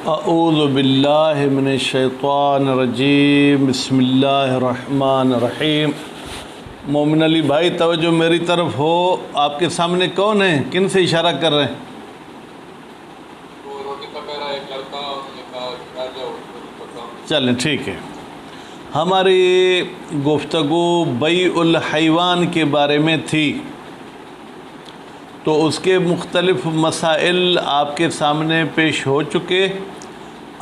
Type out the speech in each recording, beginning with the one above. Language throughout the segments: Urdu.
اعوذ باللہ من الشیطان الرجیم بسم اللہ الرحمن الرحیم۔ مومن علی بھائی توجہ میری طرف ہو، آپ کے سامنے کون ہیں؟ کن سے اشارہ کر رہے ہیں؟ چلیں ٹھیک ہے۔ ہماری گفتگو بیع الحیوان کے بارے میں تھی، تو اس کے مختلف مسائل آپ کے سامنے پیش ہو چکے۔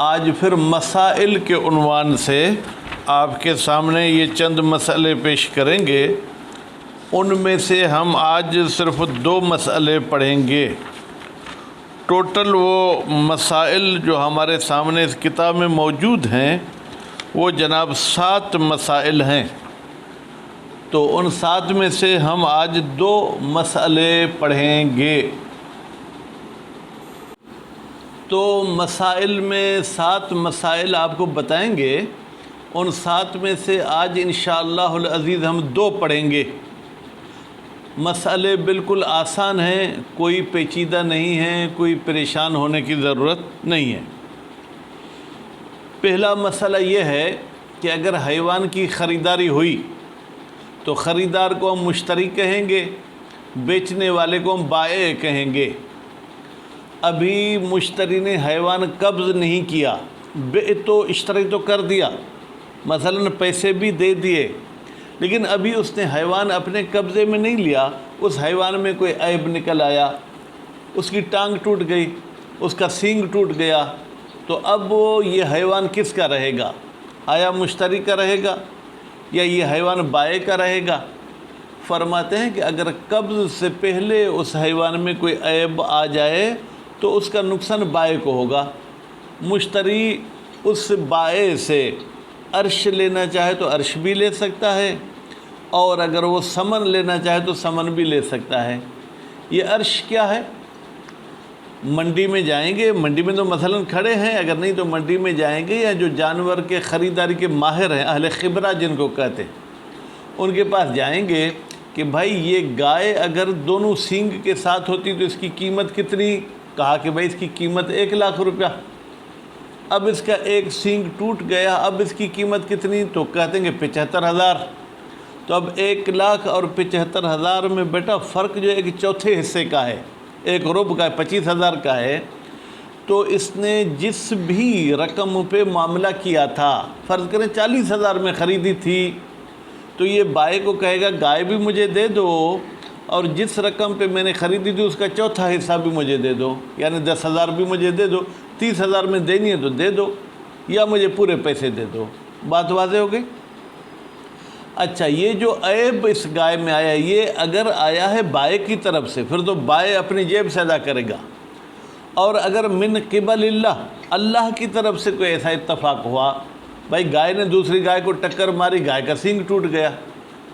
آج پھر مسائل کے عنوان سے آپ کے سامنے یہ چند مسئلے پیش کریں گے۔ ان میں سے ہم آج صرف 2 مسئلے پڑھیں گے۔ ٹوٹل وہ مسائل جو ہمارے سامنے اس کتاب میں موجود ہیں وہ جناب 7 مسائل ہیں، تو ان 7 میں سے ہم آج 2 مسئلے پڑھیں گے۔ تو مسائل میں 7 مسائل آپ کو بتائیں گے، ان 7 میں سے آج انشاءاللہ العزیز ہم 2 پڑھیں گے۔ مسئلے بالکل آسان ہیں، کوئی پیچیدہ نہیں ہیں، کوئی پریشان ہونے کی ضرورت نہیں ہے۔ پہلا مسئلہ یہ ہے کہ اگر حیوان کی خریداری ہوئی تو خریدار کو ہم مشتری کہیں گے، بیچنے والے کو ہم بائع کہیں گے۔ ابھی مشتری نے حیوان قبض نہیں کیا، بیع تو اشتری تو کر دیا، مثلا پیسے بھی دے دیے، لیکن ابھی اس نے حیوان اپنے قبضے میں نہیں لیا۔ اس حیوان میں کوئی عیب نکل آیا، اس کی ٹانگ ٹوٹ گئی، اس کا سینگ ٹوٹ گیا، تو اب یہ حیوان کس کا رہے گا؟ آیا مشتری کا رہے گا یا یہ حیوان بائع کا رہے گا؟ فرماتے ہیں کہ اگر قبض سے پہلے اس حیوان میں کوئی عیب آ جائے تو اس کا نقصان بائع کو ہوگا۔ مشتری اس بائع سے عرش لینا چاہے تو عرش بھی لے سکتا ہے، اور اگر وہ ثمن لینا چاہے تو ثمن بھی لے سکتا ہے۔ یہ عرش کیا ہے؟ منڈی میں جائیں گے، منڈی میں تو مثلا کھڑے ہیں، اگر نہیں تو منڈی میں جائیں گے، یا جو جانور کے خریداری کے ماہر ہیں، اہل خبرہ جن کو کہتے ہیں، ان کے پاس جائیں گے کہ بھائی یہ گائے اگر دونوں سینگ کے ساتھ ہوتی تو اس کی قیمت کتنی؟ کہا کہ بھائی اس کی قیمت 1 لاکھ روپیہ۔ اب اس کا ایک سینگ ٹوٹ گیا، اب اس کی قیمت کتنی؟ تو کہتے ہیں کہ 75,000۔ تو اب 1 لاکھ اور 75,000 میں بیٹا فرق جو ہے ایک چوتھے حصے کا ہے، 1 ربع کا ہے، 25,000 کا ہے۔ تو اس نے جس بھی رقم پہ معاملہ کیا تھا، فرض کریں 40,000 میں خریدی تھی، تو یہ بائع کو کہے گا گائے بھی مجھے دے دو، اور جس رقم پہ میں نے خریدی تھی اس کا چوتھا حصہ بھی مجھے دے دو، یعنی 10,000 بھی مجھے دے دو، 30,000 میں دینی ہے تو دے دو، یا مجھے پورے پیسے دے دو۔ بات واضح ہو گئی؟ اچھا، یہ جو عیب اس گائے میں آیا، یہ اگر آیا ہے بائع کی طرف سے، پھر تو بائع اپنی جیب سے ادا کرے گا۔ اور اگر من قبل اللہ کی طرف سے کوئی ایسا اتفاق ہوا، بھائی گائے نے دوسری گائے کو ٹکر ماری، گائے کا سینگ ٹوٹ گیا،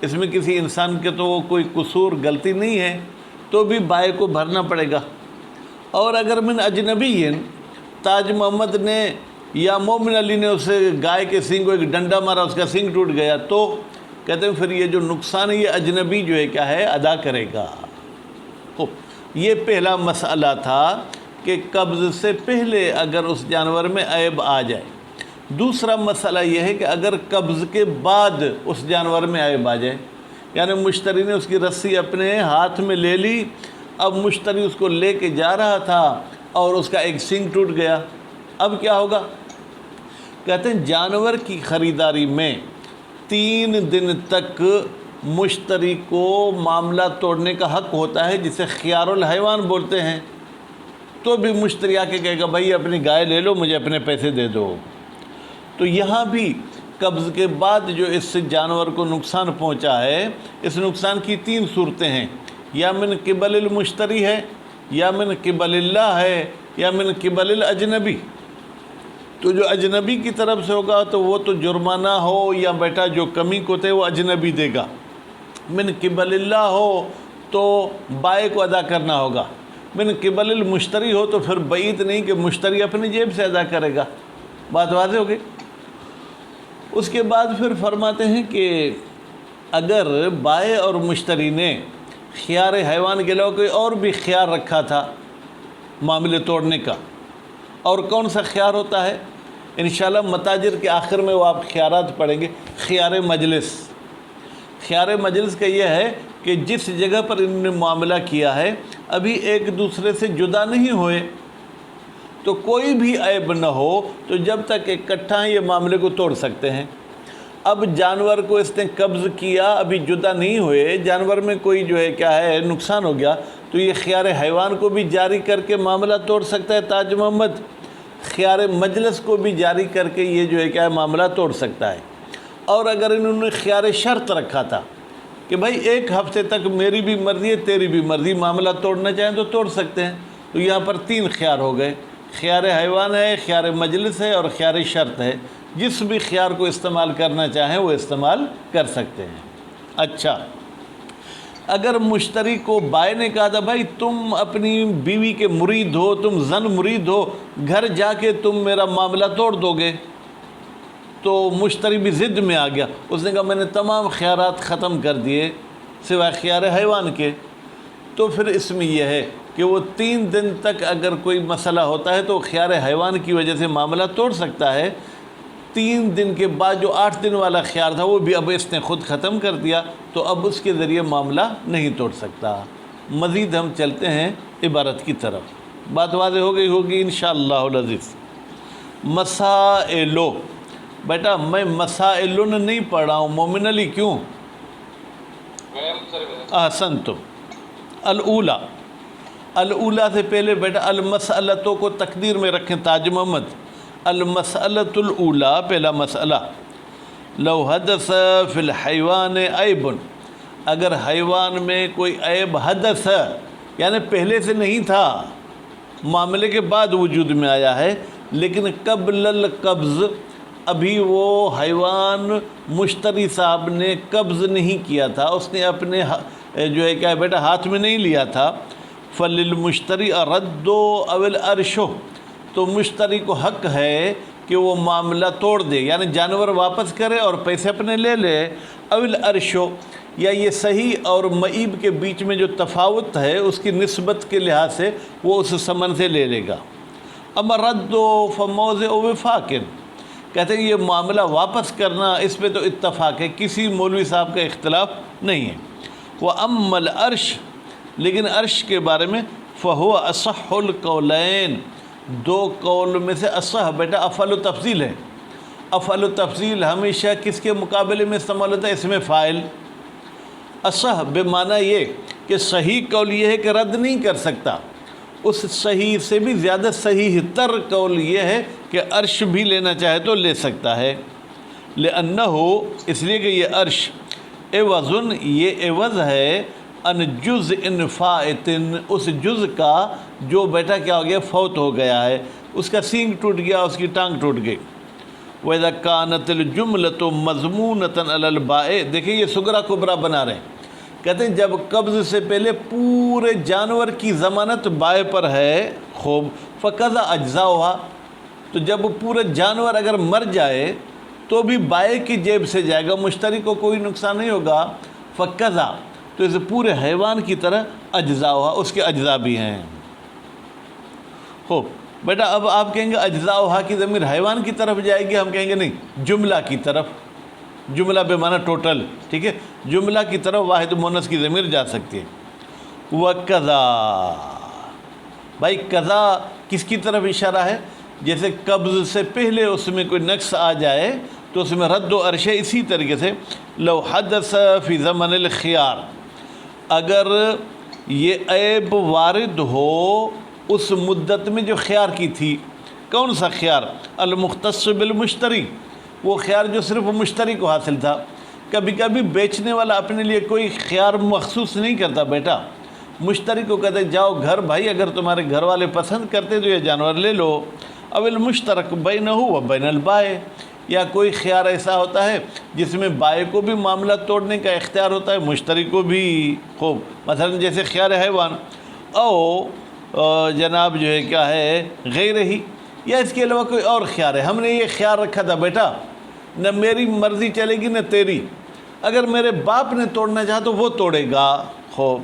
اس میں کسی انسان کے تو کوئی قصور غلطی نہیں ہے، تو بھی بائع کو بھرنا پڑے گا۔ اور اگر من اجنبی، تاج محمد نے یا مومن علی نے اسے گائے کے سینگ کو ایک ڈنڈا مارا، اس کا سینگ ٹوٹ گیا، تو کہتے ہیں پھر یہ جو نقصان ہے یہ اجنبی جو ہے کیا ہے؟ ادا کرے گا۔ یہ پہلا مسئلہ تھا کہ قبض سے پہلے اگر اس جانور میں عیب آ جائے۔ دوسرا مسئلہ یہ ہے کہ اگر قبض کے بعد اس جانور میں عیب آ جائے، یعنی مشتری نے اس کی رسی اپنے ہاتھ میں لے لی، اب مشتری اس کو لے کے جا رہا تھا اور اس کا ایک سینگ ٹوٹ گیا، اب کیا ہوگا؟ کہتے ہیں جانور کی خریداری میں 3 دن تک مشتری کو معاملہ توڑنے کا حق ہوتا ہے، جسے خیار الحیوان بولتے ہیں۔ تو بھی مشتری آ کے کہے گا بھائی اپنی گائے لے لو، مجھے اپنے پیسے دے دو۔ تو یہاں بھی قبض کے بعد جو اس سے جانور کو نقصان پہنچا ہے، اس نقصان کی 3 صورتیں ہیں، یا من قبل المشتری ہے، یا من قبل اللہ ہے، یا من قبل الاجنبی۔ تو جو اجنبی کی طرف سے ہوگا تو وہ تو جرمانہ ہو یا بیٹا جو کمی کو تھے وہ اجنبی دے گا۔ من قبل اللہ ہو تو بائع کو ادا کرنا ہوگا۔ من قبل المشتری ہو تو پھر بعید نہیں کہ مشتری اپنی جیب سے ادا کرے گا۔ بات واضح ہو گئی؟ اس کے بعد پھر فرماتے ہیں کہ اگر بائع اور مشتری نے خیار حیوان کے علاوہ کوئی اور بھی خیار رکھا تھا معاملے توڑنے کا، اور کون سا خیار ہوتا ہے؟ انشاءاللہ متاجر کے آخر میں وہ آپ خیارات پڑھیں گے۔ خیار مجلس، خیار مجلس کا یہ ہے کہ جس جگہ پر انہوں نے معاملہ کیا ہے ابھی ایک دوسرے سے جدا نہیں ہوئے، تو کوئی بھی عیب نہ ہو تو جب تک اکٹھا ہیں یہ معاملے کو توڑ سکتے ہیں۔ اب جانور کو اس نے قبض کیا، ابھی جدا نہیں ہوئے، جانور میں کوئی جو ہے کیا ہے نقصان ہو گیا، تو یہ خیار حیوان کو بھی جاری کر کے معاملہ توڑ سکتا ہے تاج محمد، خیار مجلس کو بھی جاری کر کے یہ جو ہے کیا ہے معاملہ توڑ سکتا ہے۔ اور اگر انہوں نے خیار شرط رکھا تھا کہ بھائی ایک ہفتے تک میری بھی مرضی ہے تیری بھی مرضی، معاملہ توڑنا چاہیں تو توڑ سکتے ہیں، تو یہاں پر 3 خیار ہو گئے، خیار حیوان ہے، خیار مجلس ہے اور خیار شرط ہے۔ جس بھی خیار کو استعمال کرنا چاہیں وہ استعمال کر سکتے ہیں۔ اچھا، اگر مشتری کو بائے نے کہا تھا بھائی تم اپنی بیوی کے مرید ہو، تم زن مرید ہو، گھر جا کے تم میرا معاملہ توڑ دو گے، تو مشتری بھی ضد میں آ گیا، اس نے کہا میں نے تمام خیارات ختم کر دیے سوائے خیار حیوان کے، تو پھر اس میں یہ ہے کہ وہ 3 دن تک اگر کوئی مسئلہ ہوتا ہے تو خیار حیوان کی وجہ سے معاملہ توڑ سکتا ہے۔ 3 دن کے بعد جو 8 دن والا خیار تھا وہ بھی اب اس نے خود ختم کر دیا، تو اب اس کے ذریعے معاملہ نہیں توڑ سکتا۔ مزید ہم چلتے ہیں عبارت کی طرف، بات واضح ہو گئی ہوگی انشاءاللہ العزیز۔ مسائلو، بیٹا میں مسائلو نہیں پڑھ رہا ہوں، مومن علی کیوں؟ احسنتم۔ الاولا، الاولا سے پہلے بیٹا المسئلتوں کو تقدیر میں رکھیں تاج محمد۔ المسئلۃ الاولا، پہلا مسئلہ، لو حدث فی الحیوان عیب، اگر حیوان میں کوئی عیب حدث یعنی پہلے سے نہیں تھا، معاملے کے بعد وجود میں آیا ہے، لیکن قبل القبض ابھی وہ حیوان مشتری صاحب نے قبض نہیں کیا تھا، اس نے اپنے جو ہے کیا بیٹا ہاتھ میں نہیں لیا تھا، فللمشتری الرد او الارش، تو مشتری کو حق ہے کہ وہ معاملہ توڑ دے، یعنی جانور واپس کرے اور پیسے اپنے لے لے، او الارش، یا یہ صحیح اور معیب کے بیچ میں جو تفاوت ہے اس کی نسبت کے لحاظ سے وہ اس ثمن سے لے لے گا۔ اما رد فموضع وفاق، کہتے ہیں یہ معاملہ واپس کرنا اس پہ تو اتفاق ہے، کسی مولوی صاحب کا اختلاف نہیں ہے۔ وَأَمَّا الْعَرْشِ، لیکن عرش کے بارے میں فَهُوَ أَصَحُّ الْقَوْلَيْن، 2 قول میں سے اصح بیٹا افعل و تفضیل ہے۔ افعل و تفضیل ہمیشہ کس کے مقابلے میں استعمال ہوتا ہے؟ اسم فاعل۔ اصح بے معنی یہ کہ صحیح قول یہ ہے کہ رد نہیں کر سکتا، اس صحیح سے بھی زیادہ صحیح تر قول یہ ہے کہ عرش بھی لینا چاہے تو لے سکتا ہے۔ لِأَنَّهُ، اس لیے کہ یہ عرش عوض، یہ عوض ہے ان جزء فائت، اس جز کا جو بیٹا کیا ہو گیا فوت ہو گیا ہے، اس کا سینگ ٹوٹ گیا، اس کی ٹانگ ٹوٹ گئی۔ وَإِذَا كَانَتِ الْجُمْلَةُ مَضْمُونَةً عَلَى الْبَائِعِ، دیکھیں یہ صغرا کبرا بنا رہے ہیں، کہتے ہیں جب قبض سے پہلے پورے جانور کی ضمانت بائع پر ہے، خوب، فَقَضَى أَجْزَاؤُهَا، تو جب پورا جانور اگر مر جائے تو بھی بائع کی جیب سے جائے گا، مشتری کو کوئی نقصان نہیں ہوگا، فَقَضَى، تو اسے پورے حیوان کی طرح اجزاؤها، اس کے اجزاء بھی ہیں۔ خوب بیٹا، اب آپ کہیں گے اجزاؤها کی ضمیر حیوان کی طرف جائے گی، ہم کہیں گے نہیں، جملہ کی طرف، جملہ بے معنی ٹوٹل، ٹھیک ہے، جملہ کی طرف واحد مؤنث کی ضمیر جا سکتی ہے۔ وَقَضَى، بھائی قضا کس کی طرف اشارہ ہے؟ جیسے قبض سے پہلے اس میں کوئی نقص آ جائے تو اس میں رد و عرش ہے، اسی طریقے سے لو حدث فی زمن الخیار، اگر یہ عیب وارد ہو اس مدت میں جو خیار کی تھی، کون سا خیار؟ المختص بالمشتری، وہ خیار جو صرف مشتری کو حاصل تھا۔ کبھی کبھی بیچنے والا اپنے لیے کوئی خیار مخصوص نہیں کرتا بیٹا، مشتری کو کہتے جاؤ گھر بھائی، اگر تمہارے گھر والے پسند کرتے تو یہ جانور لے لو۔ او المشترک بینہ و بین البائع، یا کوئی خیار ایسا ہوتا ہے جس میں بائع کو بھی معاملہ توڑنے کا اختیار ہوتا ہے، مشتری کو بھی، خوب، مثلا جیسے خیار حیوان، او جناب جو ہے کیا ہے غیر ہی، یا اس کے علاوہ کوئی اور خیار ہے، ہم نے یہ خیال رکھا تھا بیٹا نہ میری مرضی چلے گی نہ تیری، اگر میرے باپ نے توڑنا چاہا تو وہ توڑے گا۔ خوب،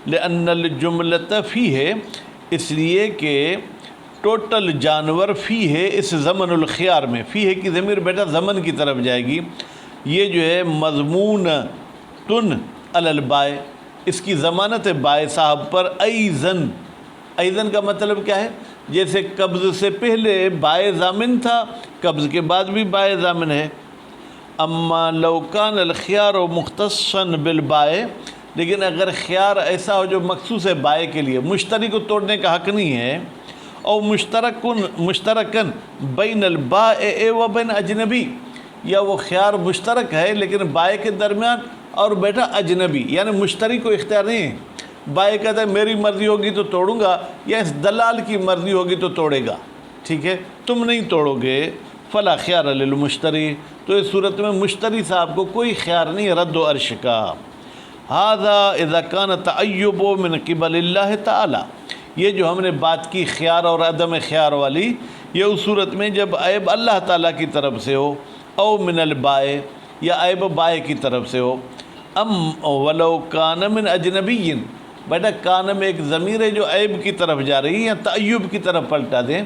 لأن الجملۃ فیہ، اس لیے کہ ٹوٹل جانور فی ہے اس زمن الخیار میں، فی ہے کی ضمیر بیٹا زمن کی طرف جائے گی، یہ جو ہے مضمون تن البائے، اس کی ضمانت ہے بائے صاحب پر، ایزن، ایزن کا مطلب کیا ہے؟ جیسے قبض سے پہلے بائے ضامن تھا، قبض کے بعد بھی بائے ضامن ہے۔ اما لو کان الخیار مختصا بالبائے، لیکن اگر خیار ایسا ہو جو مخصوص ہے بائے کے لیے، مشتری کو توڑنے کا حق نہیں ہے، اور مشترکن بین البائے و بین اجنبی، یا وہ خیار مشترک ہے لیکن بائے کے درمیان اور بیٹا اجنبی، یعنی مشتری کو اختیار نہیں ہے، بائے کہتا ہے میری مرضی ہوگی تو توڑوں گا، یا اس دلال کی مرضی ہوگی تو توڑے گا، ٹھیک ہے، تم نہیں توڑو گے، فلا خیار للمشتری، تو اس صورت میں مشتری صاحب کو کوئی خیار نہیں رد و عرش کا۔ ھذا اذا کان تعیب من قبل اللہ تعالی، یہ جو ہم نے بات کی خیار اور عدم خیار والی، یہ اس صورت میں جب عیب اللہ تعالیٰ کی طرف سے ہو، او من البائے، یا عیب بائے کی طرف سے ہو، ولو کان من اجنبی، بیٹا کان میں ایک ضمیر ہے جو عیب کی طرف جا رہی ہے، یا تعیب کی طرف پلٹا دیں،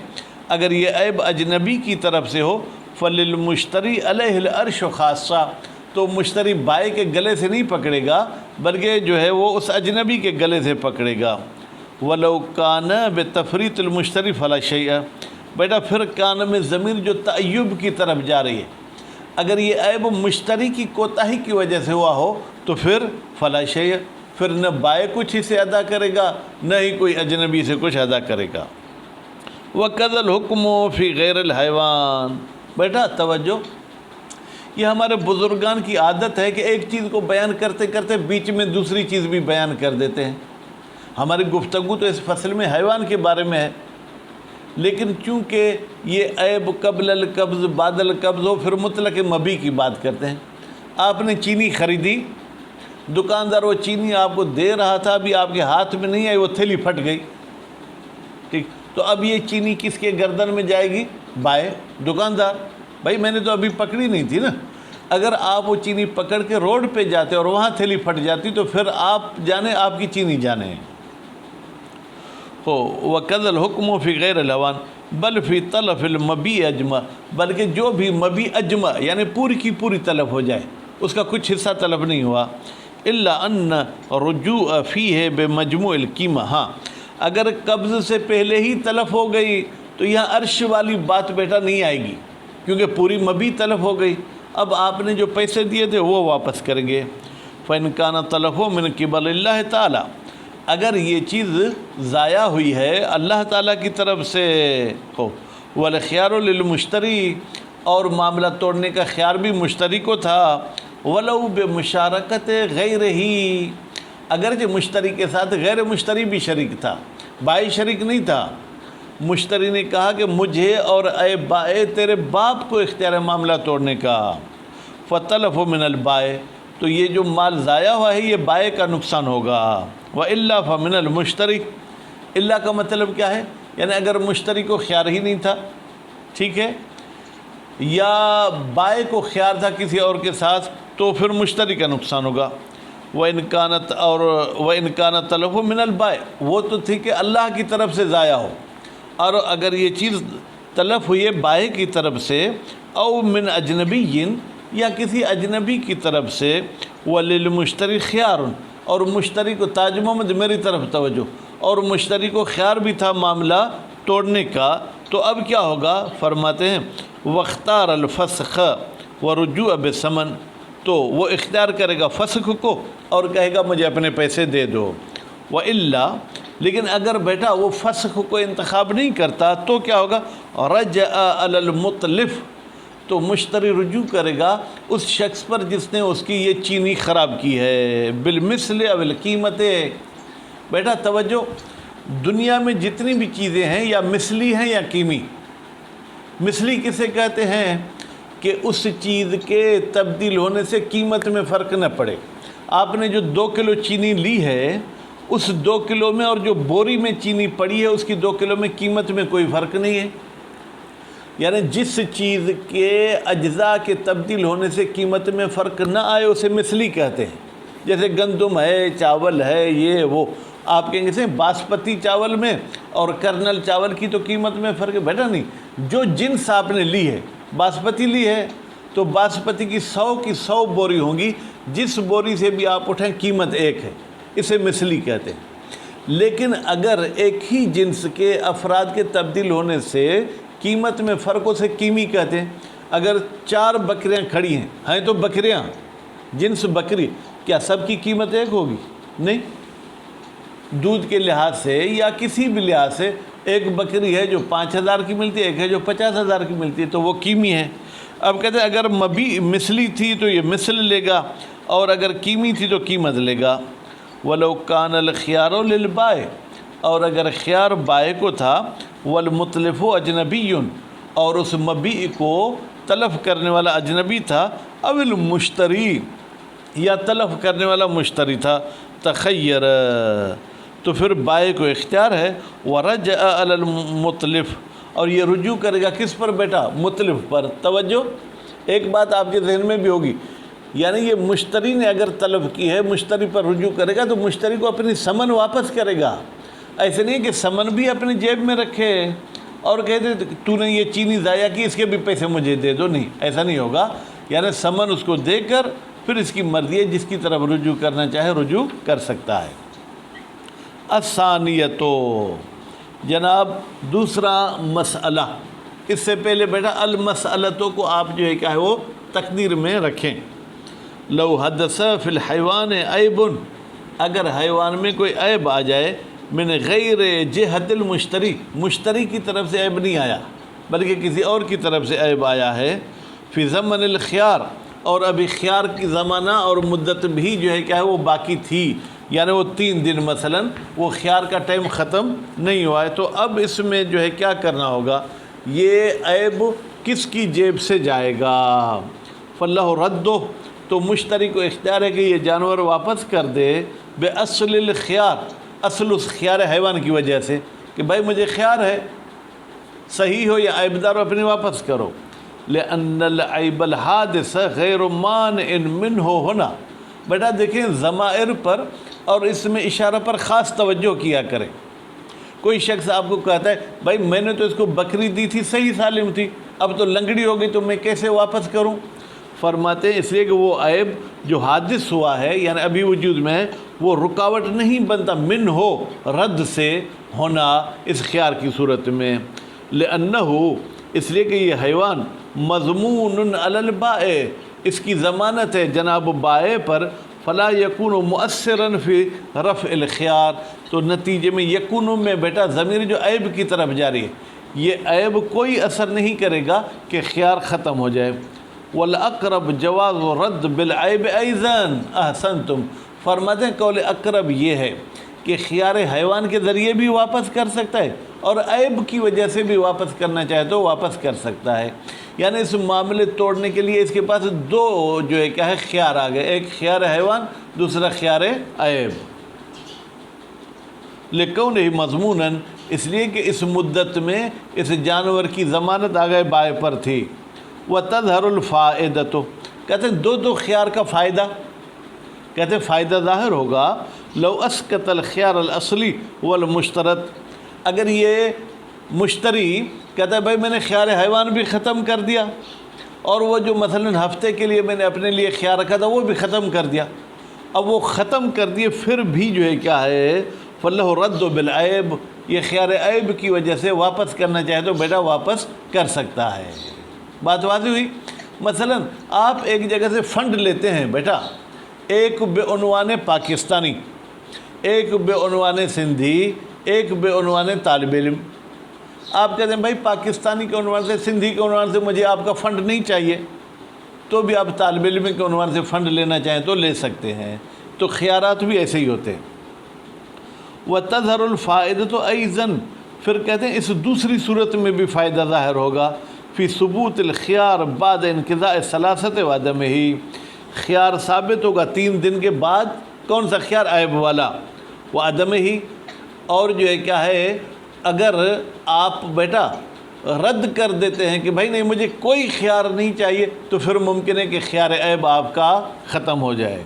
اگر یہ عیب اجنبی کی طرف سے ہو، فللمشتری علیہ العرش خاصہ، تو مشتری بائے کے گلے سے نہیں پکڑے گا بلکہ جو ہے وہ اس اجنبی کے گلے سے پکڑے گا۔ ولو کان بتفریط المشتری فلا شیء، بیٹا پھر کان میں ضمیر جو تعیب کی طرف جا رہی ہے، اگر یہ عیب مشتری کی کوتاہی کی وجہ سے ہوا ہو تو پھر فلا شیء، پھر نہ بائے کچھ اسے ادا کرے گا نہ ہی کوئی اجنبی سے کچھ ادا کرے گا۔ وَكَذَا الْحُكْمُ فِي غَيْرِ الْحَيْوَانِ، بیٹا توجہ، یہ ہمارے بزرگان کی عادت ہے کہ ایک چیز کو بیان کرتے کرتے بیچ میں دوسری چیز بھی بیان کر دیتے ہیں۔ ہماری گفتگو تو اس فصل میں حیوان کے بارے میں ہے، لیکن چونکہ یہ عیب قبل القبض بعد القبض ہو، پھر مطلق مبی کی بات کرتے ہیں۔ آپ نے چینی خریدی، دکاندار وہ چینی آپ کو دے رہا تھا، ابھی آپ کے ہاتھ میں نہیں آئی، وہ تھیلی پھٹ گئی، ٹھیک، تو اب یہ چینی کس کے گردن میں جائے گی؟ بائے، دکاندار، بھائی میں نے تو ابھی پکڑی نہیں تھی نا۔ اگر آپ وہ چینی پکڑ کے روڈ پہ جاتے اور وہاں تھیلی پھٹ جاتی تو پھر آپ جانے، آپ کی چینی جانے۔ وَكَذَا الْحُكْمُ فِي غَيْرِ الْحَيْوَانِ بَلْ فِي تَلَفِ الْمَبِيعِ أَجْمَعَ، بلکہ جو بھی مبی اجمع یعنی پوری کی پوری تلف ہو جائے، اس کا کچھ حصہ تلف نہیں ہوا، إِلَّا أَنَّ رُجُوعَ فِيهِ بِمَجْمُوعِ الْقِيمَةِ، ہاں اگر قبض سے پہلے ہی تلف ہو گئی تو یہاں عرش والی بات بیٹا نہیں آئے گی، کیونکہ پوری مبی تلف ہو گئی، اب آپ نے جو پیسے دیے تھے وہ واپس کریں گے۔ فَإِنْ كَانَ طَلَفُ مِنْ قِبَلِ اللَّهِ تَعَالَى، اگر یہ چیز ضائع ہوئی ہے اللہ تعالیٰ کی طرف سے ہو، وَالْخِيَارُ لِلْمُشْتَرِي، اور معاملہ توڑنے کا خیار بھی مشتری کو تھا، وَلَوْ بِمُشَارَكَةِ غَيْرِهِ، اگرچہ مشتری کے ساتھ غیر مشتری بھی شریک تھا، بھائی شریک نہیں تھا، مشتری نے کہا کہ مجھے اور اے بائے تیرے باپ کو اختیار ہے معاملہ توڑنے کا، فَتَلَفُ مِنَ الْبَائِ، تو یہ جو مال ضائع ہوا ہے یہ بائے کا نقصان ہوگا، وَإِلَّا فَمِنَ الْمُشْتَرِي، اللہ کا مطلب کیا ہے؟ یعنی اگر مشتری کو خیار ہی نہیں تھا، ٹھیک ہے، یا بائے کو خیار تھا کسی اور کے ساتھ، تو پھر مشتری کا نقصان ہوگا۔ وَإِنْ كَانَ تَلَفُ مِنَ الْبَائِ، وہ تو تھی کہ اللہ کی طرف سے ضائع ہو، اور اگر یہ چیز تلف ہوئی ہے بائے کی طرف سے، او من اجنبی، یا کسی اجنبی کی طرف سے، وَلِلْمُشْتَرِي خِيَارٌ، اور مشتری کو، تاج محمد میری طرف توجہ، اور مشتری کو خیار بھی تھا معاملہ توڑنے کا، تو اب کیا ہوگا؟ فرماتے ہیں وَاخْتَارَ الْفَسْخَ وَرُجُوعَ بِالثَّمَنِ، تو وہ اختیار کرے گا فسخ کو اور کہے گا مجھے اپنے پیسے دے دو۔ وَإِلَّا، لیکن اگر بیٹا وہ فسخ کو انتخاب نہیں کرتا تو کیا ہوگا؟ رَجَعَ عَلَى الْمُطْلِفِ، تو مشتری رجوع کرے گا اس شخص پر جس نے اس کی یہ چینی خراب کی ہے، بالمثل او القیمت، بیٹا توجہ، دنیا میں جتنی بھی چیزیں ہیں یا مثلی ہیں یا قیمی، مثلی کسے کہتے ہیں؟ کہ اس چیز کے تبدیل ہونے سے قیمت میں فرق نہ پڑے۔ آپ نے جو 2 کلو چینی لی ہے، اس 2 کلو میں اور جو بوری میں چینی پڑی ہے اس کی 2 کلو میں قیمت میں کوئی فرق نہیں ہے، یعنی جس چیز کے اجزاء کے تبدیل ہونے سے قیمت میں فرق نہ آئے اسے مثلی کہتے ہیں، جیسے گندم ہے، چاول ہے، یہ وہ۔ آپ کہیں گے باسمتی چاول میں اور کرنل چاول کی تو قیمت میں فرق ہے. بیٹا نہیں، جو جنس آپ نے لی ہے، باسمتی لی ہے تو باسمتی کی 100 بوری ہوں گی، جس بوری سے بھی آپ اٹھیں قیمت ایک ہے، اسے مثلی کہتے ہیں. لیکن اگر ایک ہی جنس کے افراد کے تبدیل ہونے سے قیمت میں فرق ہو سے قیمی کہتے ہیں. اگر 4 بکریاں کھڑی ہیں تو بکریاں جنس بکری، کیا سب کی قیمت ایک ہوگی؟ نہیں. دودھ کے لحاظ سے یا کسی بھی لحاظ سے ایک بکری ہے جو 5,000 کی ملتی ہے، ایک ہے جو 50,000 کی ملتی ہے، تو وہ قیمی ہے. اب کہتے ہیں اگر مثلی تھی تو یہ مثل لے گا، اور اگر قیمی تھی تو قیمت لے گا. وَلَوْ كَانَ الْخِيَارُ لِلْبَائِعِ، اور اگر خیار بائع کو تھا، وَالْمُتْلِفُ أَجْنَبِيٌّ، اور اس مبیع کو تلف کرنے والا اجنبی تھا، او المشتری، یا تلف کرنے والا مشتری تھا، تخیر، تو پھر بائع کو اختیار ہے. وَرَجَعَ عَلَى الْمُتْلِف، اور یہ رجوع کرے گا کس پر بیٹا؟ متلف پر. توجہ، ایک بات آپ کے ذہن میں بھی ہوگی، یعنی یہ مشتری نے اگر طلب کی ہے، مشتری پر رجوع کرے گا تو مشتری کو اپنی ثمن واپس کرے گا. ایسے نہیں کہ ثمن بھی اپنی جیب میں رکھے اور کہتے تو نے یہ چینی ضائع کی، اس کے بھی پیسے مجھے دے دو. نہیں، ایسا نہیں ہوگا. یعنی ثمن اس کو دے کر پھر اس کی مرضی ہے، جس کی طرف رجوع کرنا چاہے رجوع کر سکتا ہے. الثانیتو، جناب دوسرا مسئلہ. اس سے پہلے بیٹا المسئلتوں کو آپ جو ہے کیا ہے وہ تقدیر میں رکھیں. لو حدث فی الحیوان عیب، اگر حیوان میں کوئی عیب آ جائے، من غیر جہت المشتری، مشتری کی طرف سے عیب نہیں آیا بلکہ کسی اور کی طرف سے عیب آیا ہے، فی زمن الخیار، اور ابھی خیار کی زمانہ اور مدت بھی جو ہے کیا ہے وہ باقی تھی، یعنی وہ 3 دن مثلا وہ خیار کا ٹائم ختم نہیں ہوا ہے، تو اب اس میں جو ہے کیا کرنا ہوگا؟ یہ عیب کس کی جیب سے جائے گا؟ فاللہ ردو، تو مشتری کو اختیار ہے کہ یہ جانور واپس کر دے، بے اصل الخیار، اصل اس خیار حیوان کی وجہ سے، کہ بھائی مجھے خیار ہے، صحیح ہو یا عیب دار اپنے واپس کرو. لأن العیب الحادث غیر مانع منہ ہونا. بیٹا دیکھیں ضمائر پر اور اس میں اشارہ پر خاص توجہ کیا کریں. کوئی شخص آپ کو کہتا ہے بھائی میں نے تو اس کو بکری دی تھی، صحیح سالم تھی، اب تو لنگڑی ہو گئی تو میں کیسے واپس کروں؟ فرماتے ہیں اس لیے کہ وہ عیب جو حادث ہوا ہے، یعنی ابھی وجود میں ہے، وہ رکاوٹ نہیں بنتا من ہو، رد سے ہونا اس خیار کی صورت میں. لأنہ، اس لیے کہ یہ حیوان مضمون علی البائع، اس کی ضمانت ہے جناب بائع پر، فلا یکون مؤثرا فی رفع الخیار، تو نتیجے میں یکون میں بیٹا ضمیر جو عیب کی طرف جاری ہے، یہ عیب کوئی اثر نہیں کرے گا کہ خیار ختم ہو جائے. والاقرب جواز رد بالعیب ایضاً احسنتم، فرماتے ہیں قول اقرب یہ ہے کہ خیار حیوان کے ذریعے بھی واپس کر سکتا ہے اور عیب کی وجہ سے بھی واپس کرنا چاہے تو واپس کر سکتا ہے. یعنی اس معاملے توڑنے کے لیے اس کے پاس 2 جو ہے کیا ہے خیار آ گئے، ایک خیار حیوان، دوسرا خیار عیب. لکونہ مضمونا، اس لیے کہ اس مدت میں اس جانور کی ضمانت آ گئے بائع پر تھی. وتظہر الفائدۃ، کہتے ہیں 2 خیار کا فائدہ، کہتے ہیں فائدہ ظاہر ہوگا. لو اسقط الخیار الاصلی والمشترط، اگر یہ مشتری کہتا ہے بھائی میں نے خیار حیوان بھی ختم کر دیا اور وہ جو مثلا ہفتے کے لیے میں نے اپنے لیے خیار رکھا تھا وہ بھی ختم کر دیا، اب وہ ختم کر دیے پھر بھی جو ہے کیا ہے فلہ رد بالعیب، یہ خیار عیب کی وجہ سے واپس کرنا چاہے تو بیٹا واپس کر سکتا ہے. بات واضح ہوئی؟ مثلا آپ ایک جگہ سے فنڈ لیتے ہیں بیٹا، ایک بے عنوان پاکستانی، ایک بے عنوان سندھی، ایک بے عنوان طالب علم. آپ کہتے ہیں بھائی پاکستانی کے عنوان سے، سندھی کے عنوان سے مجھے آپ کا فنڈ نہیں چاہیے، تو بھی آپ طالب علم کے عنوان سے فنڈ لینا چاہیں تو لے سکتے ہیں. تو خیارات بھی ایسے ہی ہوتے ہیں. وتظہر الفائدۃ ایضاً، پھر کہتے ہیں اس دوسری صورت میں بھی فائدہ ظاہر ہوگا، فی ثبوت الخیار بعد انقضاء ثلاثۃ وعدمہ، خیار ثابت ہوگا 3 دن کے بعد. کون سا خیار؟ عیب والا. وعدمہ، اور جو ہے کیا ہے اگر آپ بیٹا رد کر دیتے ہیں کہ بھائی نہیں مجھے کوئی خیار نہیں چاہیے، تو پھر ممکن ہے کہ خیار عیب آپ کا ختم ہو جائے.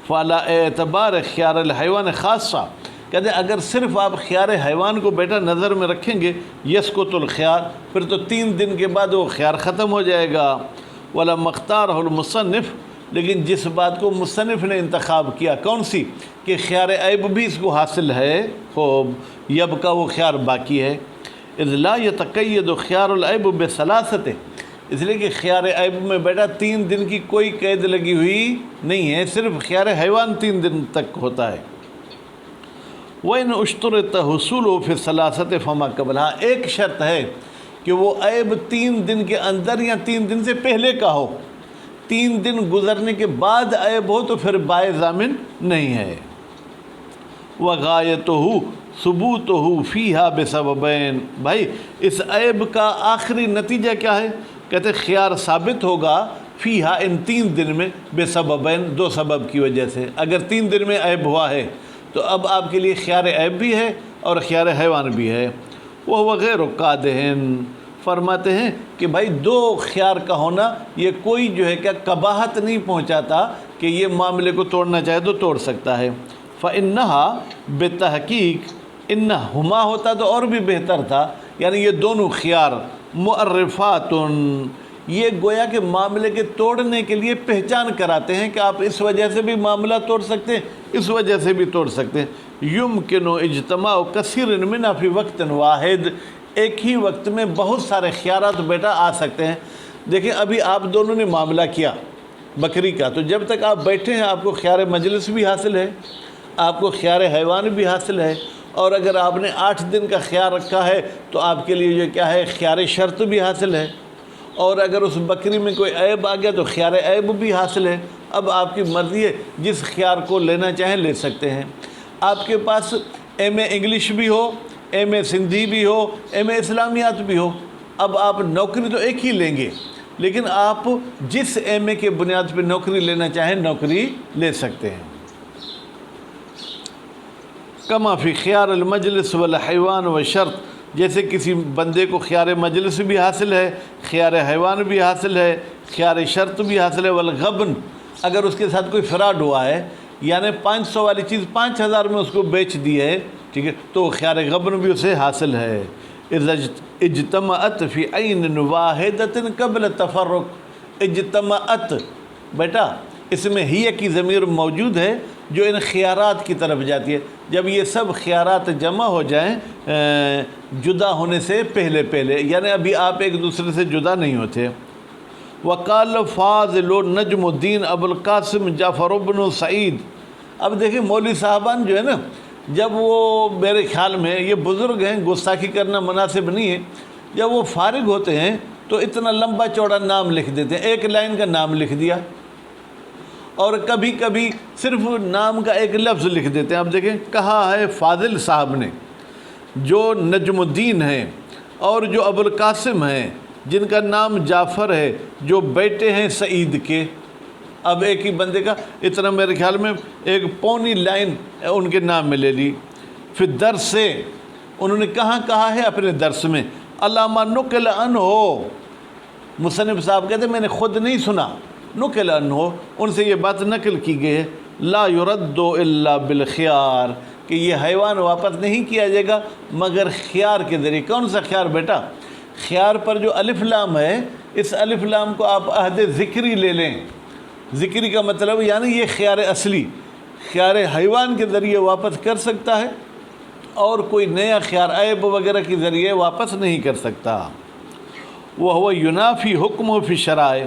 فعلی اعتبار خیار الحیوان خاصہ، کہتے ہیں اگر صرف آپ خیار حیوان کو بیٹا نظر میں رکھیں گے یسقط الخیار، پھر تو 3 دن کے بعد وہ خیار ختم ہو جائے گا۔ ولا مختار المصنف، لیکن جس بات کو مصنف نے انتخاب کیا کون سی، کہ خیار عیب بھی اس کو حاصل ہے، خوب یب کا وہ خیار باقی ہے۔ اذ لا یتقید خیار العیب بثلاثۃ، اس لیے کہ خیار عیب میں بیٹا 3 دن کی کوئی قید لگی ہوئی نہیں ہے، صرف خیار حیوان 3 دن تک ہوتا ہے۔ وَإِنْ اُشْتُرِطَ حُصُولُهُ فِي الثَّلَاثَةِ فَمَا قَبْلَهَا، ایک شرط ہے کہ وہ عیب 3 دن کے اندر یا 3 دن سے پہلے کا ہو، 3 دن گزرنے کے بعد عیب ہو تو پھر بائے ضامن نہیں ہے۔ وَغَایَتُهُ ثُبُوتُهُ فِيهَا بِسَبَبَيْنِ، بھائی اس عیب کا آخری نتیجہ کیا ہے؟ کہتے ہیں خیار ثابت ہوگا فیہا ان 3 دن میں بسببین، 2 سبب کی وجہ سے۔ اگر 3 دن میں عیب ہوا ہے تو اب آپ کے لیے خیار عیب بھی ہے اور خیار حیوان بھی ہے۔ وہ غیر قادحن، فرماتے ہیں کہ بھائی 2 خیار کا ہونا یہ کوئی جو ہے کیا قباحت نہیں پہنچاتا کہ یہ معاملے کو توڑنا چاہے تو توڑ سکتا ہے۔ فَإِنَّهَا بِتَحْقِیق، انہما ہوتا تو اور بھی بہتر تھا، یعنی یہ دونوں خیار معرفات، یہ گویا کہ معاملے کے توڑنے کے لیے پہچان کراتے ہیں کہ آپ اس وجہ سے بھی معاملہ توڑ سکتے ہیں، اس وجہ سے بھی توڑ سکتے ہیں۔ یمکن اجتماع کثیر منها فی وقت واحد، ایک ہی وقت میں بہت سارے خیارات بیٹا آ سکتے ہیں۔ دیکھیں ابھی آپ دونوں نے معاملہ کیا بکری کا، تو جب تک آپ بیٹھے ہیں آپ کو خیار مجلس بھی حاصل ہے، آپ کو خیار حیوان بھی حاصل ہے، اور اگر آپ نے 8 دن کا خیال رکھا ہے تو آپ کے لیے جو کیا ہے خیار شرط بھی حاصل ہے، اور اگر اس بکری میں کوئی عیب آ گیا تو خیار عیب بھی حاصل ہے۔ اب آپ کی مرضی ہے، جس خیار کو لینا چاہیں لے سکتے ہیں۔ آپ کے پاس ایم اے انگلش بھی ہو، ایم اے سندھی بھی ہو، ایم اے اسلامیات بھی ہو، اب آپ نوکری تو ایک ہی لیں گے، لیکن آپ جس ایم اے کے بنیاد پہ نوکری لینا چاہیں نوکری لے سکتے ہیں۔ کما فی خیار المجلس والحیوان والشرط، جیسے کسی بندے کو خیار مجلس بھی حاصل ہے، خیار حیوان بھی حاصل ہے، خیار شرط بھی حاصل ہے، والغبن، اگر اس کے ساتھ کوئی فراڈ ہوا ہے، یعنی 500 والی چیز 5000 میں اس کو بیچ دی ہے، ٹھیک ہے، تو خیار غبن بھی اسے حاصل ہے۔ اذا اجتمعت فی عین واحدۃ قبل تفرق، اجتمعت بیٹا اس میں ہی کی ضمیر موجود ہے جو ان خیارات کی طرف جاتی ہے، جب یہ سب خیارات جمع ہو جائیں جدا ہونے سے پہلے، یعنی ابھی آپ ایک دوسرے سے جدا نہیں ہوتے۔ وقال فاضل نجم الدین ابو القاسم جعفر بن سعید، اب دیکھیں مولوی صاحبان جو ہے نا، جب وہ میرے خیال میں یہ بزرگ ہیں، گستاخی کرنا مناسب نہیں ہے، جب وہ فارغ ہوتے ہیں تو اتنا لمبا چوڑا نام لکھ دیتے ہیں، ایک لائن کا نام لکھ دیا، اور کبھی کبھی صرف نام کا ایک لفظ لکھ دیتے ہیں۔ اب دیکھیں کہا ہے فاضل صاحب نے، جو نجم الدین ہیں اور جو ابو القاسم ہیں جن کا نام جعفر ہے، جو بیٹے ہیں سعید کے۔ اب ایک ہی بندے کا اتنا میرے خیال میں 1 پونی لائن ان کے نام میں لے لی۔ پھر درس سے انہوں نے کہاں کہا ہے اپنے درس میں، علامہ نقل عنہ، مصنف صاحب کہتے ہیں میں نے خود نہیں سنا، نقل عنہ ان سے یہ بات نقل کی گئی ہے، لا يرد الا بالخیار، کہ یہ حیوان واپس نہیں کیا جائے گا مگر خیار کے ذریعے۔ کون سا خیار بیٹا؟ خیار پر جو الف لام ہے، اس الف لام کو آپ عہد ذکری لے لیں، ذکری کا مطلب یعنی یہ خیار اصلی، خیار حیوان کے ذریعے واپس کر سکتا ہے اور کوئی نیا خیار عیب وغیرہ کے ذریعے واپس نہیں کر سکتا۔ وہ ینافی حکم فی شرائع،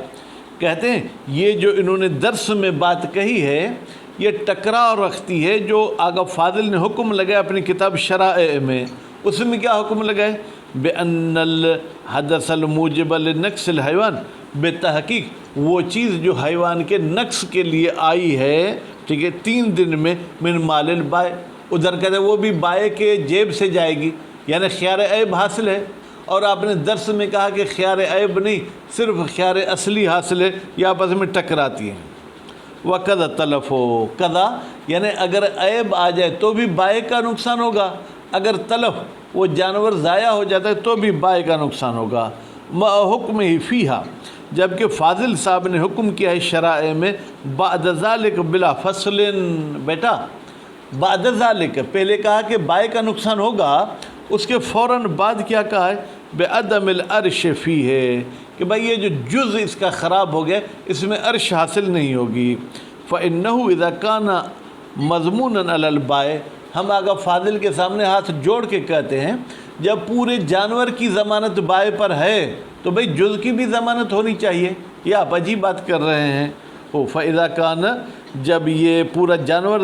کہتے ہیں یہ جو انہوں نے درس میں بات کہی ہے یہ ٹکراؤ رکھتی ہے جو آغا فاضل نے حکم لگایا اپنی کتاب شرائع میں۔ اس میں کیا حکم لگائے؟ بِأَنَّ الْحَدَثَ الْمُوجِبَ لِنَقْصِ الْحَيْوَانِ، بے تحقیق وہ چیز جو حیوان کے نقص کے لیے آئی ہے، ٹھیک ہے، 3 دن میں من مال البائع، ادھر کہتے ہیں وہ بھی بائع کے جیب سے جائے گی، یعنی خیار عیب حاصل ہے، اور آپ نے درس میں کہا کہ خیار عیب نہیں صرف خیار اصلی حاصل ہے، یہ آپس میں ٹکراتی ہیں۔ وَقَدَ تَلَفُ، قضا یعنی اگر عیب آ جائے تو بھی بائع کا نقصان ہوگا، اگر تلف وہ جانور ضائع ہو جاتا ہے تو بھی بائع کا نقصان ہوگا۔ حکم ہی فیہا، جبکہ فاضل صاحب نے حکم کیا ہے شرائع میں، بعد ذالک بلا فصل، بیٹا بعد ذالک، پہلے کہا کہ بائع کا نقصان ہوگا، اس کے فوراً بعد کیا کہا ہے؟ بعدم العرش فیہ، کہ بھائی یہ جو جز اس کا خراب ہو گیا اس میں عرش حاصل نہیں ہوگی۔ فإنہ اذا کان مضمونا علی البائع، ہم آگا فاضل کے سامنے ہاتھ جوڑ کے کہتے ہیں جب پورے جانور کی ضمانت بائع پر ہے تو بھئی جز کی بھی ضمانت ہونی چاہیے، یہ آپ عجیب بات کر رہے ہیں۔ فإذا کان، جب یہ پورا جانور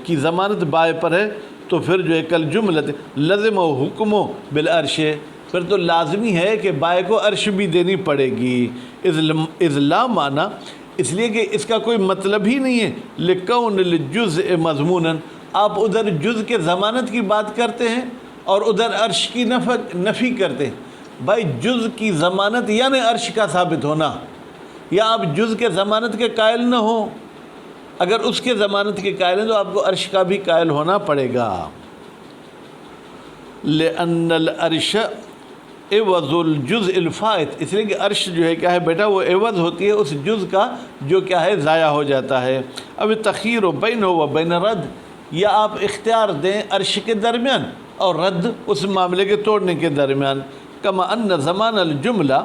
کی ضمانت بائع پر ہے تو پھر جو ہے کل جملت لازم و حکم بالعرش، پھر تو لازمی ہے کہ بائع کو عرش بھی دینی پڑے گی۔ اذ لا معنی، اس لیے کہ اس کا کوئی مطلب ہی نہیں ہے لکون الجزء مضمونا، آپ ادھر جز کے ضمانت کی بات کرتے ہیں اور ادھر عرش کی نفی کرتے ہیں۔ بھائی جز کی ضمانت یعنی عرش کا ثابت ہونا، یا آپ جز کے ضمانت کے قائل نہ ہوں، اگر اس کے ضمانت کے قائل ہیں تو آپ کو عرش کا بھی قائل ہونا پڑے گا۔ لأن العرش عوض الجزء الفائت، اس لیے کہ عرش جو ہے کیا ہے بیٹا، وہ عوض ہوتی ہے اس جز کا جو کیا ہے ضائع ہو جاتا ہے۔ اب تخیر بینہ و بین رد، یا آپ اختیار دیں عرش کے درمیان اور رد اس معاملے کے توڑنے کے درمیان۔ کما ان زمان الجملہ،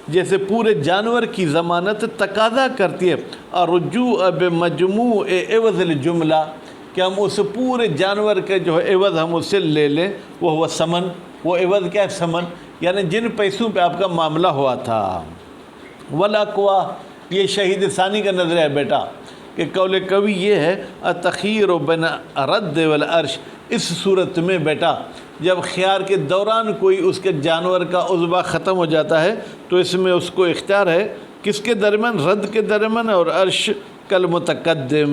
جیسے پورے جانور کی ضمانت تقاضا کرتی ہے الرجوع بمجموع عوض الجملہ، کہ ہم اس پورے جانور کے جو ہے عوض ہم اس سے لے لیں، وہ ہوا ثمن، وہ عوض کیا ہے؟ ثمن، یعنی جن پیسوں پہ آپ کا معاملہ ہوا تھا۔ والاقوا، یہ شہید ثانی کا نظریہ ہے بیٹا، کہ قول قوی یہ ہے التخیر بین رد والعرش، اس صورت میں بیٹا جب خیار کے دوران کوئی اس کے جانور کا عضو ختم ہو جاتا ہے تو اس میں اس کو اختیار ہے کس کے درمیان؟ رد کے درمیان اور عرش کل متقدم،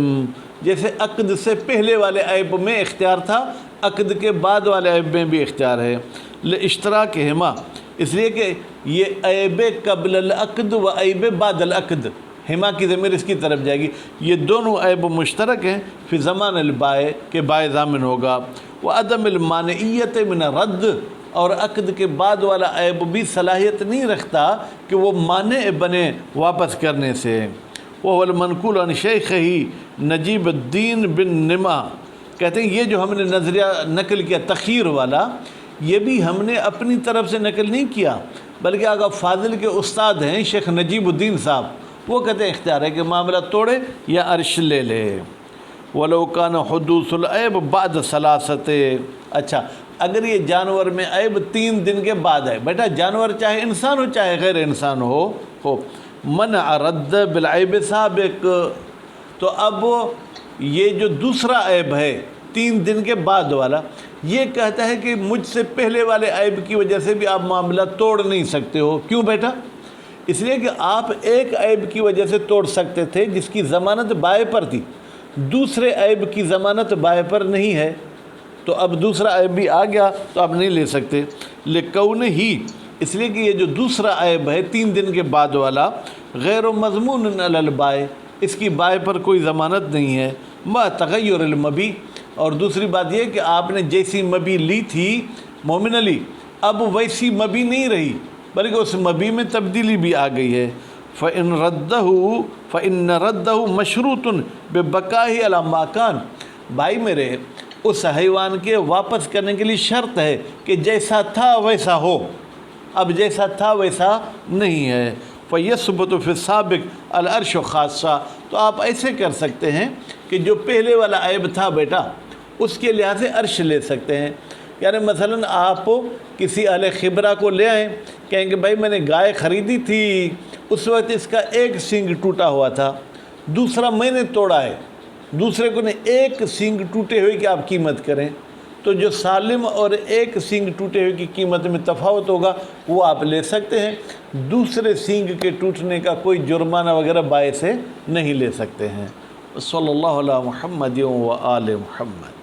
جیسے عقد سے پہلے والے عیب میں اختیار تھا، عقد کے بعد والے عیب میں بھی اختیار ہے۔ لاشتراکہما، اس لیے کہ یہ عیب قبل العقد و عیب بعد العقد، ہما کی ضمیر اس کی طرف جائے گی، یہ دونوں عیب مشترک ہیں فی زمان البائع، کہ بائع ضامن ہوگا۔ وعدم المانعیت من رد، اور عقد کے بعد والا عیب بھی صلاحیت نہیں رکھتا کہ وہ مانع بنے واپس کرنے سے۔ وہ المنقول عن شیخہ نجیب الدین بن نما، کہتے ہیں یہ جو ہم نے نظریہ نقل کیا تخیر والا، یہ بھی ہم نے اپنی طرف سے نقل نہیں کیا، بلکہ آگا فاضل کے استاد ہیں شیخ نجیب الدین صاحب، وہ کہتے ہیں اختیار ہے کہ معاملہ توڑے یا عرش لے لے۔ وَلَوْ كَانَ حُدُوثُ الْعَيْبِ بَعْدَ ثَلَاثَةٍ، اچھا اگر یہ جانور میں عیب 3 دن کے بعد ہے، بیٹا جانور چاہے انسان ہو چاہے غیر انسان ہو، منع رد بالعیب سابق، تو اب یہ جو دوسرا عیب ہے 3 دن کے بعد والا، یہ کہتا ہے کہ مجھ سے پہلے والے عیب کی وجہ سے بھی آپ معاملہ توڑ نہیں سکتے ہو۔ کیوں بیٹا؟ اس لیے کہ آپ ایک عیب کی وجہ سے توڑ سکتے تھے جس کی ضمانت بائع پر تھی، دوسرے عیب کی ضمانت بائع پر نہیں ہے، تو اب دوسرا عیب بھی آ گیا تو آپ نہیں لے سکتے۔ لکونہ ہی، اس لیے کہ یہ جو دوسرا عیب ہے 3 دن کے بعد والا، غیر مضمون علی البائع، اس کی بائع پر کوئی ضمانت نہیں ہے۔ ما تغیر المبی، اور دوسری بات یہ کہ آپ نے جیسی مبی لی تھی مومن علی، اب ویسی مبی نہیں رہی بلکہ اس مبی میں تبدیلی بھی آ گئی ہے۔ فإن رده مشروط ببقائه على ما كان، بھائی میرے اس حیوان کے واپس کرنے کے لیے شرط ہے کہ جیسا تھا ویسا ہو، اب جیسا تھا ویسا نہیں ہے۔ فَيَثْبُتُ فِي السَّابِقِ الْعَرْشُ خاصہ، تو آپ ایسے کر سکتے ہیں کہ جو پہلے والا عیب تھا بیٹا اس کے لحاظ سے عرش لے سکتے ہیں۔ یعنی مثلا آپ کسی اہل خبرہ کو لے آئیں، کہیں کہ بھائی میں نے گائے خریدی تھی، اس وقت اس کا ایک سینگ ٹوٹا ہوا تھا، دوسرا میں نے توڑا ہے، دوسرے کو نے ایک سینگ ٹوٹے ہوئے کی آپ قیمت کریں، تو جو سالم اور ایک سینگ ٹوٹے ہوئے کی قیمت میں تفاوت ہوگا وہ آپ لے سکتے ہیں، دوسرے سینگ کے ٹوٹنے کا کوئی جرمانہ وغیرہ بائع سے نہیں لے سکتے ہیں۔ صلی اللہ علیہ محمد و آل محمد۔